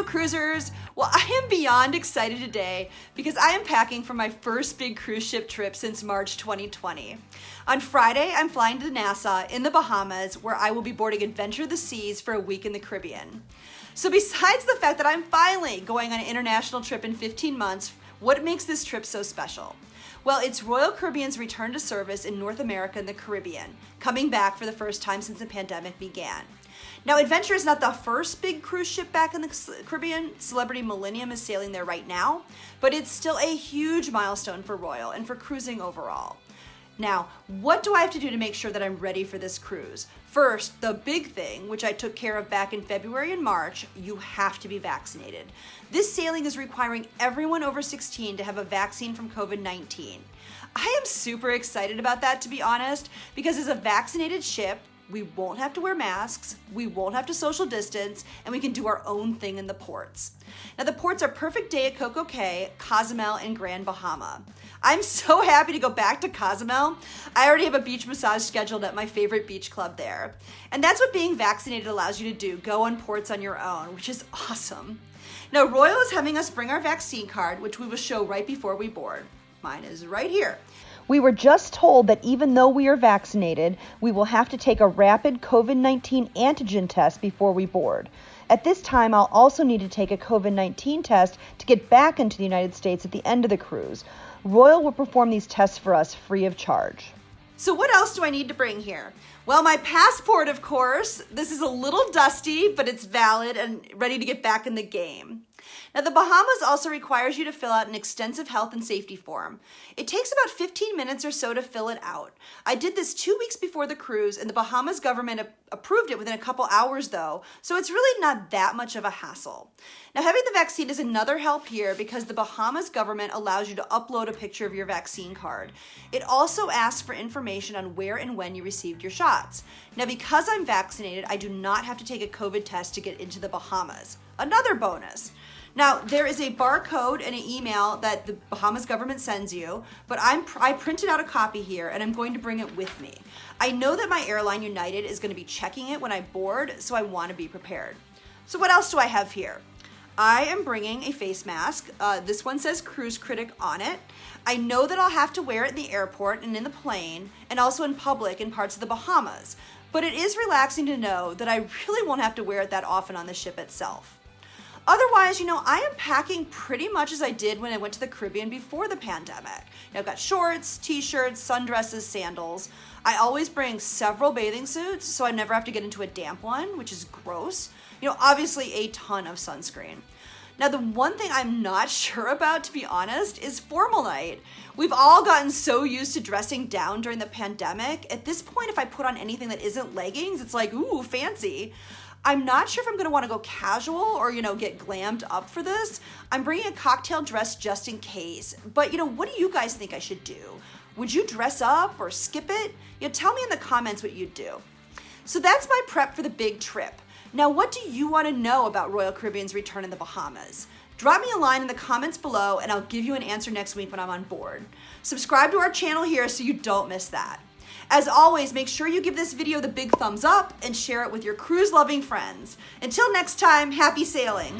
Hello, cruisers. Well, I am beyond excited today because I am packing for my first big cruise ship trip since March 2020. On Friday, I'm flying to Nassau in the Bahamas, where I will be boarding Adventure of the Seas for a week in the Caribbean. So besides the fact that I'm finally going on an international trip in 15 months, what makes this trip so special? Well, it's Royal Caribbean's return to service in North America and the Caribbean, coming back for the first time since the pandemic began. Now, Adventure is not the first big cruise ship back in the Caribbean. Celebrity Millennium is sailing there right now, but it's still a huge milestone for Royal and for cruising overall. Now, what do I have to do to make sure that I'm ready for this cruise? First, the big thing, which I took care of back in February and March, you have to be vaccinated. This sailing is requiring everyone over 16 to have a vaccine from COVID-19. I am super excited about that, to be honest, because as a vaccinated ship, we won't have to wear masks, we won't have to social distance, and we can do our own thing in the ports. Now, the ports are Perfect Day at Coco Cay, Cozumel, and Grand Bahama. I'm so happy to go back to Cozumel. I already have a beach massage scheduled at my favorite beach club there. And that's what being vaccinated allows you to do, go on ports on your own, which is awesome. Now, Royal is having us bring our vaccine card, which we will show right before we board. Mine is right here. We were just told that even though we are vaccinated, we will have to take a rapid COVID-19 antigen test before we board. At this time, I'll also need to take a COVID-19 test to get back into the United States at the end of the cruise. Royal will perform these tests for us free of charge. So what else do I need to bring here? Well, my passport, of course. This is a little dusty, but it's valid and ready to get back in the game. Now, the Bahamas also requires you to fill out an extensive health and safety form. It takes about 15 minutes or so to fill it out. I did this 2 weeks before the cruise, and the Bahamas government approved it within a couple hours, though, so it's really not that much of a hassle. Now, having the vaccine is another help here because the Bahamas government allows you to upload a picture of your vaccine card. It also asks for information on where and when you received your shots. Now, because I'm vaccinated, I do not have to take a COVID test to get into the Bahamas. Another bonus. Now, there is a barcode and an email that the Bahamas government sends you, but I printed out a copy here and I'm going to bring it with me. I know that my airline, United, is going to be checking it when I board, so I want to be prepared. So what else do I have here? I am bringing a face mask. This one says Cruise Critic on it. I know that I'll have to wear it in the airport and in the plane and also in public in parts of the Bahamas, but it is relaxing to know that I really won't have to wear it that often on the ship itself. Otherwise, I am packing pretty much as I did when I went to the Caribbean before the pandemic. I've got shorts, t-shirts, sundresses, sandals. I always bring several bathing suits, so I never have to get into a damp one, which is gross. Obviously a ton of sunscreen. Now, the one thing I'm not sure about, to be honest, is formal night. We've all gotten so used to dressing down during the pandemic. At this point, if I put on anything that isn't leggings, it's like, ooh, fancy. I'm not sure if I'm going to want to go casual or, get glammed up for this. I'm bringing a cocktail dress just in case. But, what do you guys think I should do? Would you dress up or skip it? Tell me in the comments what you'd do. So that's my prep for the big trip. Now, what do you want to know about Royal Caribbean's return in the Bahamas? Drop me a line in the comments below and I'll give you an answer next week when I'm on board. Subscribe to our channel here so you don't miss that. As always, make sure you give this video the big thumbs up and share it with your cruise-loving friends. Until next time, happy sailing.